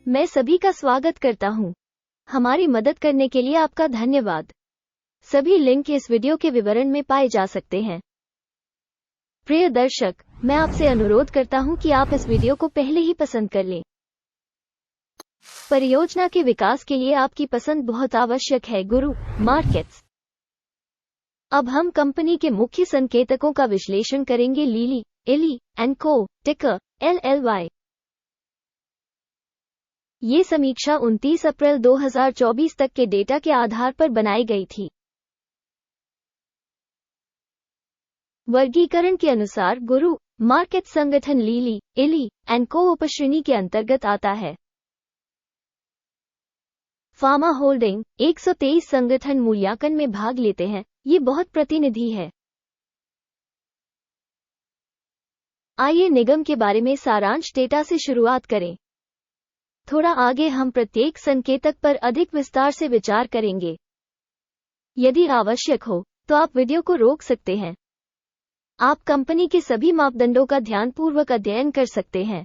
मैं सभी का स्वागत करता हूं। हमारी मदद करने के लिए आपका धन्यवाद। सभी लिंक इस वीडियो के विवरण में पाए जा सकते हैं। प्रिय दर्शक, मैं आपसे अनुरोध करता हूं कि आप इस वीडियो को पहले ही पसंद कर लें। परियोजना के विकास के लिए आपकी पसंद बहुत आवश्यक है। गुरु मार्केट्स। अब हम कंपनी के मुख्य संकेतकों का विश्लेषण करेंगे। लीली एली एंड को, टिकर LLY। ये समीक्षा 29 अप्रैल 2024 तक के डेटा के आधार पर बनाई गई थी। वर्गीकरण के अनुसार गुरु मार्केट संगठन लीली एली एंड को उपश्रेणी के अंतर्गत आता है। फार्मा होल्डिंग 123 संगठन मूल्यांकन में भाग लेते हैं। ये बहुत प्रतिनिधि है। आइए निगम के बारे में सारांश डेटा से शुरुआत करें। थोड़ा आगे हम प्रत्येक संकेतक पर अधिक विस्तार से विचार करेंगे। यदि आवश्यक हो तो आप वीडियो को रोक सकते हैं। आप कंपनी के सभी मापदंडों का ध्यानपूर्वक अध्ययन कर सकते हैं।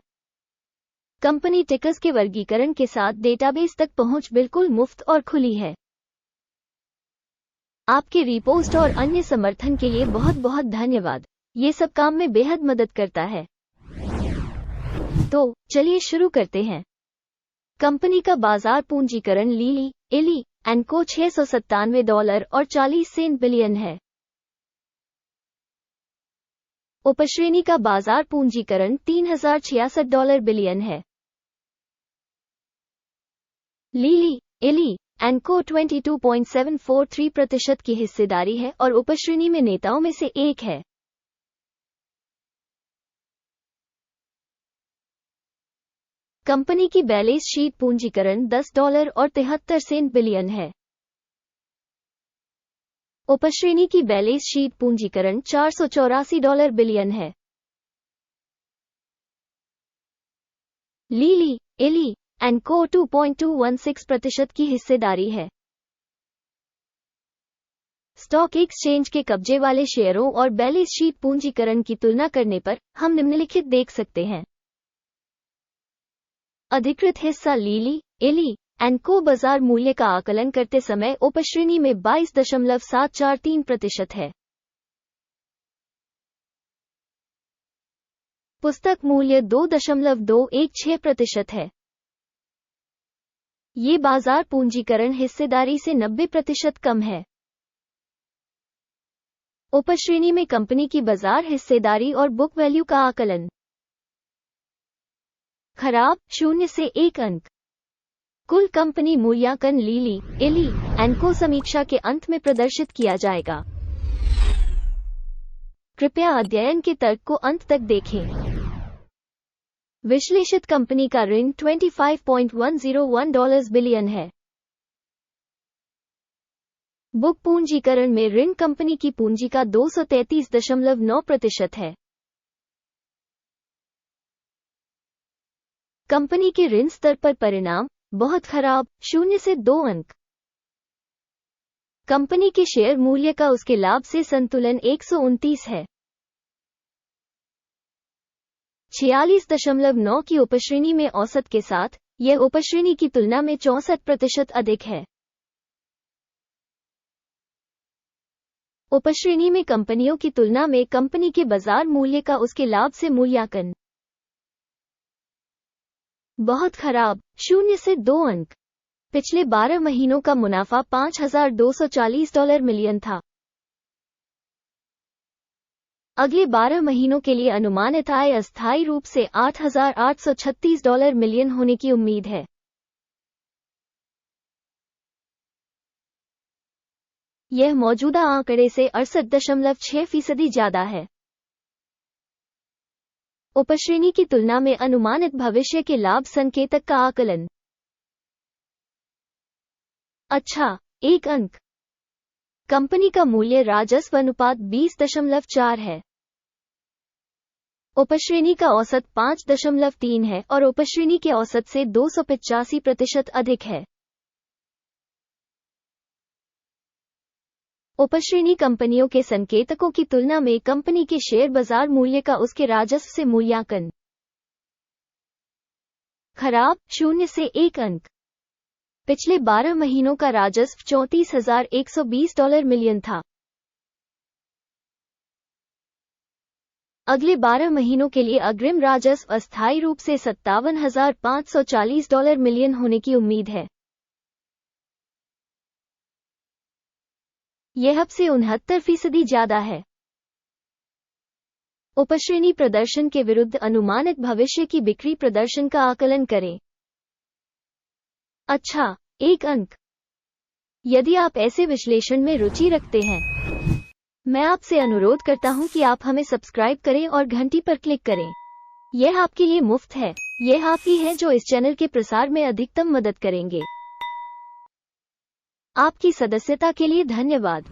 कंपनी टिकर्स के वर्गीकरण के साथ डेटाबेस तक पहुंच बिल्कुल मुफ्त और खुली है। आपके रिपोस्ट और अन्य समर्थन के लिए बहुत बहुत धन्यवाद। ये सब काम में बेहद मदद करता है। तो चलिए शुरू करते हैं। कंपनी का बाजार पूंजीकरण लीली एली एंड को $697.40 बिलियन है। उपश्रेणी का बाजार पूंजीकरण $3066 बिलियन है। लीली एली एंड को 22.743% की हिस्सेदारी है और उपश्रेणी में नेताओं में से एक है। कंपनी की बैलेंस शीट पूंजीकरण $10.73 बिलियन है। उपश्रेणी की बैलेंस शीट पूंजीकरण $484 बिलियन है। लीली एली एंड को 2.216% की हिस्सेदारी है। स्टॉक एक्सचेंज के कब्जे वाले शेयरों और बैलेंस शीट पूंजीकरण की तुलना करने पर हम निम्नलिखित देख सकते हैं। अधिकृत हिस्सा लीली एली एंड को बाजार मूल्य का आकलन करते समय उपश्रेणी में 22.743% है। पुस्तक मूल्य 2.216% है। ये बाजार पूंजीकरण हिस्सेदारी से 90% कम है। उपश्रेणी में कंपनी की बाजार हिस्सेदारी और बुक वैल्यू का आकलन। खराब 0 से 1 अंक। कुल कंपनी मूल्यांकन लीली एली एंड को समीक्षा के अंत में प्रदर्शित किया जाएगा। कृपया अध्ययन के तर्क को अंत तक देखें। विश्लेषित कंपनी का ऋण $25.101 बिलियन है। बुक पूंजीकरण में ऋण कंपनी की पूंजी का 233.9% है। कंपनी के ऋण स्तर पर परिणाम बहुत खराब 0 से 2 अंक। कंपनी के शेयर मूल्य का उसके लाभ से संतुलन 129 है। 46.9 की उपश्रेणी में औसत के साथ यह उपश्रेणी की तुलना में 64% अधिक है। उपश्रेणी में कंपनियों की तुलना में कंपनी के बाजार मूल्य का उसके लाभ से मूल्यांकन बहुत खराब 0 से 2 अंक। पिछले 12 महीनों का मुनाफा $5,240 मिलियन था। अगले 12 महीनों के लिए अनुमानित आय अस्थायी रूप से $8,836 मिलियन होने की उम्मीद है। यह मौजूदा आंकड़े से 68.6% ज्यादा है। उपश्रेणी की तुलना में अनुमानित भविष्य के लाभ संकेतक का आकलन अच्छा 1 अंक। कंपनी का मूल्य राजस्व अनुपात 20.4 है। उपश्रेणी का औसत 5.3 है और उपश्रेणी के औसत से 285% अधिक है। उपश्रेणी कंपनियों के संकेतकों की तुलना में कंपनी के शेयर बाजार मूल्य का उसके राजस्व से मूल्यांकन खराब 0 से 1 अंक। पिछले 12 महीनों का राजस्व $34,120 मिलियन था। अगले 12 महीनों के लिए अग्रिम राजस्व अस्थायी रूप से $57,540 मिलियन होने की उम्मीद है। यह अब से 69% ज्यादा है। उपश्रेणी प्रदर्शन के विरुद्ध अनुमानित भविष्य की बिक्री प्रदर्शन का आकलन करें। अच्छा, 1 अंक। यदि आप ऐसे विश्लेषण में रुचि रखते हैं, मैं आपसे अनुरोध करता हूं कि आप हमें सब्सक्राइब करें और घंटी पर क्लिक करें। यह आपके लिए मुफ्त है। यह आप ही हैं जो इस चैनल के प्रसार में अधिकतम मदद करेंगे। आपकी सदस्यता के लिए धन्यवाद।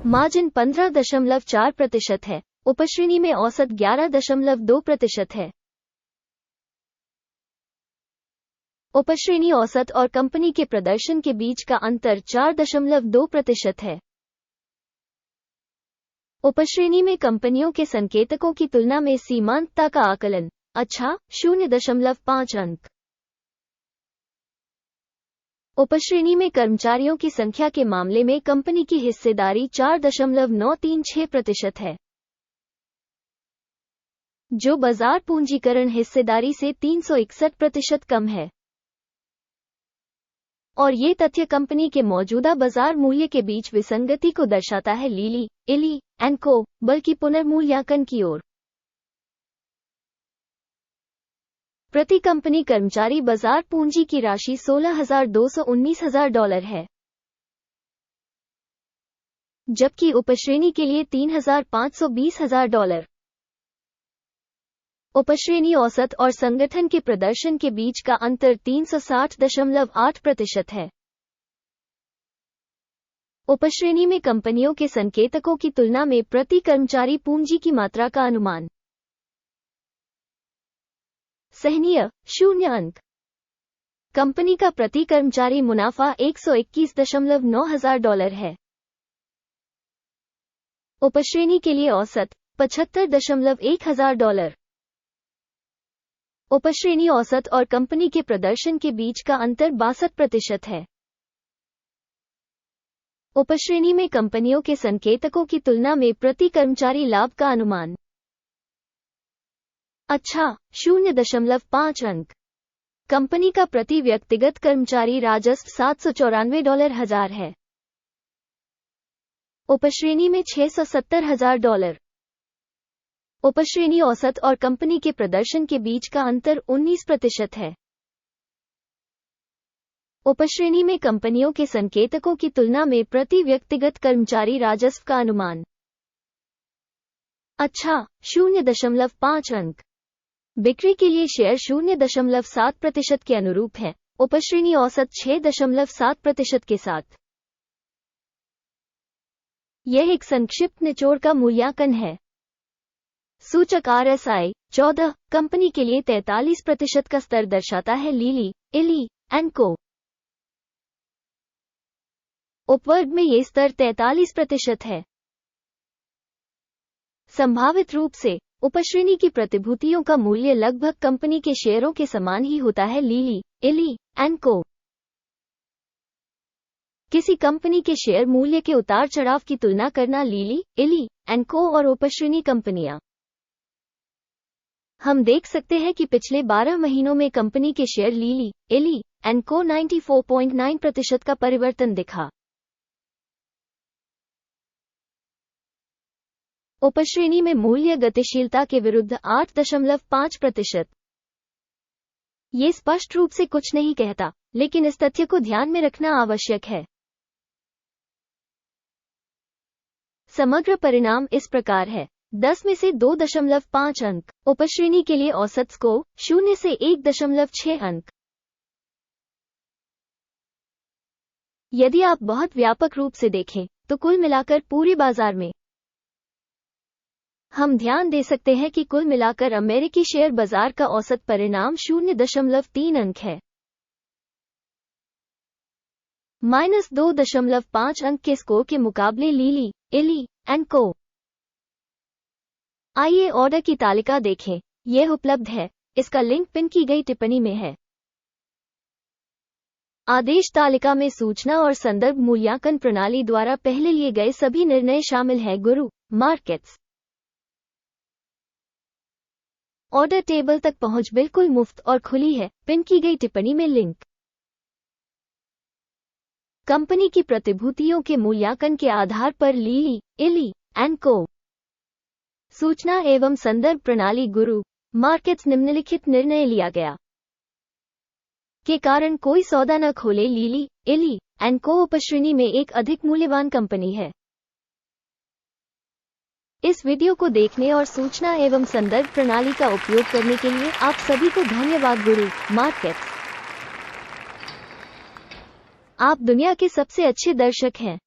मार्जिन 15.4% है। उपश्रेणी में औसत 11.2% है। उपश्रेणी औसत और कंपनी के प्रदर्शन के बीच का अंतर 4.2% है। उपश्रेणी में कंपनियों के संकेतकों की तुलना में सीमांतता का आकलन। अच्छा, 0.5 अंक। उपश्रेणी में कर्मचारियों की संख्या के मामले में कंपनी की हिस्सेदारी 4.936% है, जो बाजार पूंजीकरण हिस्सेदारी से 361% कम है। और ये तथ्य कंपनी के मौजूदा बाजार मूल्य के बीच विसंगति को दर्शाता है। लीली एली एंड को बल्कि पुनर्मूल्यांकन की ओर। प्रति कंपनी कर्मचारी बाजार पूंजी की राशि $16,219,000 है, जबकि उपश्रेणी के लिए $3,520,000। उपश्रेणी औसत और संगठन के प्रदर्शन के बीच का अंतर 360.8% है। उपश्रेणी में कंपनियों के संकेतकों की तुलना में प्रति कर्मचारी पूंजी की मात्रा का अनुमान। सहनीय 0 अंक। कंपनी का प्रति कर्मचारी मुनाफा $121,900 है। उपश्रेणी के लिए औसत $75,100। उपश्रेणी औसत और कंपनी के प्रदर्शन के बीच का अंतर 62% है। उपश्रेणी में कंपनियों के संकेतकों की तुलना में प्रति कर्मचारी लाभ का अनुमान। अच्छा, 0.5 अंक। कंपनी का प्रति व्यक्तिगत कर्मचारी राजस्व $794,000 है। उपश्रेणी में $670,000। उपश्रेणी औसत और कंपनी के प्रदर्शन के बीच का अंतर 19% है। उपश्रेणी में कंपनियों के संकेतकों की तुलना में प्रति व्यक्तिगत कर्मचारी राजस्व का अनुमान। अच्छा, 0.5 अंक। बिक्री के लिए शेयर 0.7% के अनुरूप है। उपश्रेणी औसत 6.7% के साथ। यह एक संक्षिप्त निचोड़ का मूल्यांकन है। सूचक RSI 14 कंपनी के लिए 43% का स्तर दर्शाता है। लीली एली एंड को उपवर्ग में ये स्तर 43% है। संभावित रूप से उपश्रेणी की प्रतिभूतियों का मूल्य लगभग कंपनी के शेयरों के समान ही होता है। लीली एली एंड को किसी कंपनी के शेयर मूल्य के उतार चढ़ाव की तुलना करना। लीली एली एंड को और उपश्रेणी कंपनियां। हम देख सकते हैं कि पिछले 12 महीनों में कंपनी के शेयर लीली एली एंड को 94.9% का परिवर्तन दिखा। उपश्रेणी में मूल्य गतिशीलता के विरुद्ध 8.5%। ये स्पष्ट रूप से कुछ नहीं कहता, लेकिन इस तथ्य को ध्यान में रखना आवश्यक है। समग्र परिणाम इस प्रकार है। 10 में से 2.5 अंक। उपश्रेणी के लिए औसत स्कोर 0 से 1.6 अंक। यदि आप बहुत व्यापक रूप से देखें तो कुल मिलाकर पूरे बाजार में हम ध्यान दे सकते हैं कि कुल मिलाकर अमेरिकी शेयर बाजार का औसत परिणाम 0.3 अंक है। -2.5 अंक के स्कोर के मुकाबले लीली एली एंड को। आइए ऑर्डर की तालिका देखें। यह उपलब्ध है। इसका लिंक पिन की गई टिप्पणी में है। आदेश तालिका में सूचना और संदर्भ मूल्यांकन प्रणाली द्वारा पहले लिए गए सभी निर्णय शामिल हैं। गुरु मार्केट्स ऑर्डर टेबल तक पहुंच बिल्कुल मुफ्त और खुली है। पिन की गई टिप्पणी में लिंक कंपनी की प्रतिभूतियों के मूल्यांकन के आधार पर लीली इली एंड को सूचना एवं संदर्भ प्रणाली गुरु मार्केट्स निम्नलिखित निर्णय लिया गया के कारण कोई सौदा न खोले। लीली इली एंड को उपश्रेणी में एक अधिक मूल्यवान कंपनी है। इस वीडियो को देखने और सूचना एवं संदर्भ प्रणाली का उपयोग करने के लिए आप सभी को धन्यवाद। गुरु मार्केट्स, आप दुनिया के सबसे अच्छे दर्शक हैं।